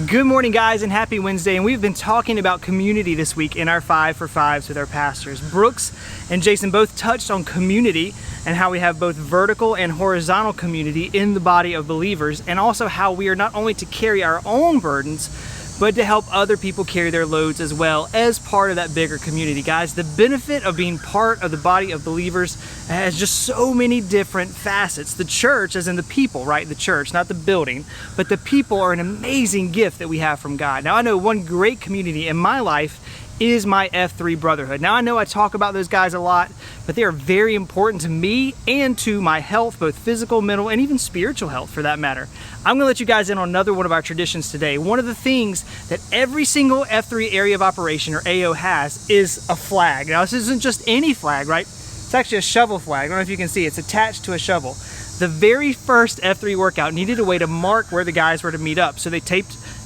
Good morning, guys, and happy Wednesday. And we've been talking about community this week in our 5 for 5s with our pastors. Brooks and Jason both touched on community and how we have both vertical and horizontal community in the body of believers, and also how we are not only to carry our own burdens, but to help other people carry their loads as well as part of that bigger community. Guys, the benefit of being part of the body of believers has just so many different facets. The church, as in the people, right? The church, not the building, but the people are an amazing gift that we have from God. Now, I know one great community in my life is my F3 brotherhood. Now, I know I talk about those guys a lot, but they are very important to me and to my health, both physical, mental, and even spiritual health for that matter. I'm gonna let you guys in on another one of our traditions today. One of the things that every single F3 area of operation, or AO, has is a flag. Now, this isn't just any flag, right? It's actually a shovel flag. I don't know if you can see, it's attached to a shovel. The very first F3 workout needed a way to mark where the guys were to meet up, so they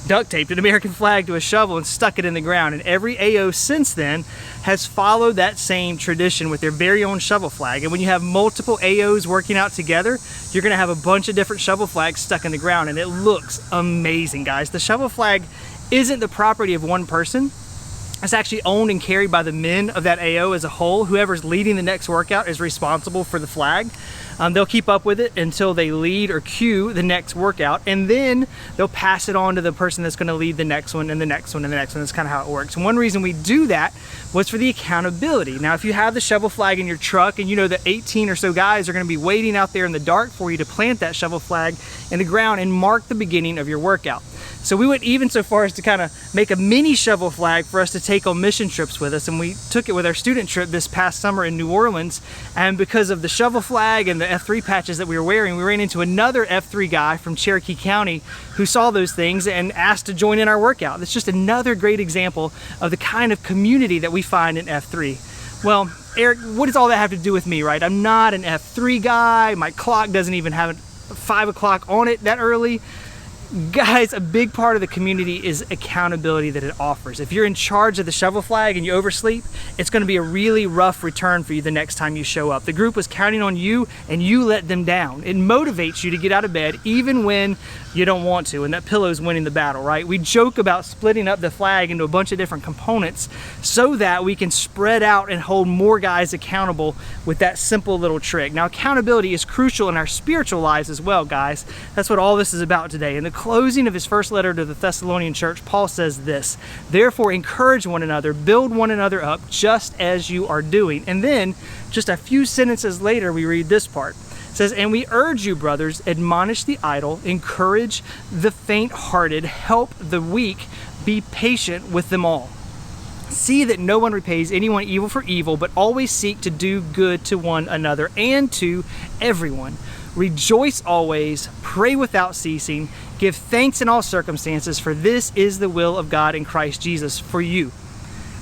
duct taped an American flag to a shovel and stuck it in the ground. And every AO since then has followed that same tradition with their very own shovel flag. And when you have multiple AOs working out together, you're gonna have a bunch of different shovel flags stuck in the ground, and it looks amazing, guys. The shovel flag isn't the property of one person. It's actually owned and carried by the men of that AO as a whole. Whoever's leading the next workout is responsible for the flag. They'll keep up with it until they lead or cue the next workout, and then they'll pass it on to the person that's going to lead the next one and the next one and the next one. That's kind of how it works. And one reason we do that was for the accountability. Now, if you have the shovel flag in your truck and you know that 18 or so guys are going to be waiting out there in the dark for you to plant that shovel flag in the ground and mark the beginning of your workout. So we went even so far as to kind of make a mini shovel flag for us to take on mission trips with us, and we took it with our student trip this past summer in New Orleans. And because of the shovel flag and the F3 patches that we were wearing, we ran into another F3 guy from Cherokee County who saw those things and asked to join in our workout. That's just another great example of the kind of community that we find in F3. Well, Eric, what does all that have to do with me, right? I'm not an F3 guy. My clock doesn't even have 5 o'clock on it that early. Guys, a big part of the community is accountability that it offers. If you're in charge of the shovel flag and you oversleep, it's going to be a really rough return for you the next time you show up. The group was counting on you and you let them down. It motivates you to get out of bed even when you don't want to, and that pillow's winning the battle, right? We joke about splitting up the flag into a bunch of different components so that we can spread out and hold more guys accountable with that simple little trick. Now, accountability is crucial in our spiritual lives as well, guys. That's what all this is about today. In the closing of his first letter to the Thessalonian church, Paul says this: "Therefore, encourage one another, build one another up, just as you are doing." And then, just a few sentences later, we read this part. It says, "And we urge you, brothers, admonish the idle, encourage the faint-hearted, help the weak, be patient with them all. See that no one repays anyone evil for evil, but always seek to do good to one another and to everyone. Rejoice always, pray without ceasing, give thanks in all circumstances, for this is the will of God in Christ Jesus for you."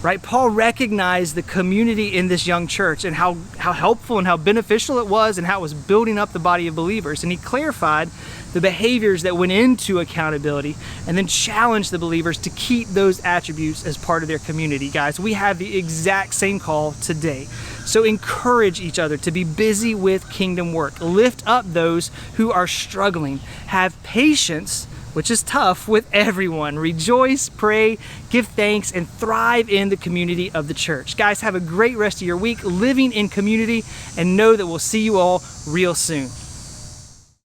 Right? Paul recognized the community in this young church and how helpful and how beneficial it was and how it was building up the body of believers. And he clarified the behaviors that went into accountability and then challenged the believers to keep those attributes as part of their community. Guys, we have the exact same call today. So encourage each other to be busy with kingdom work. Lift up those who are struggling. Have patience, which is tough, with everyone. Rejoice, pray, give thanks, and thrive in the community of the church. Guys, have a great rest of your week living in community, and know that we'll see you all real soon.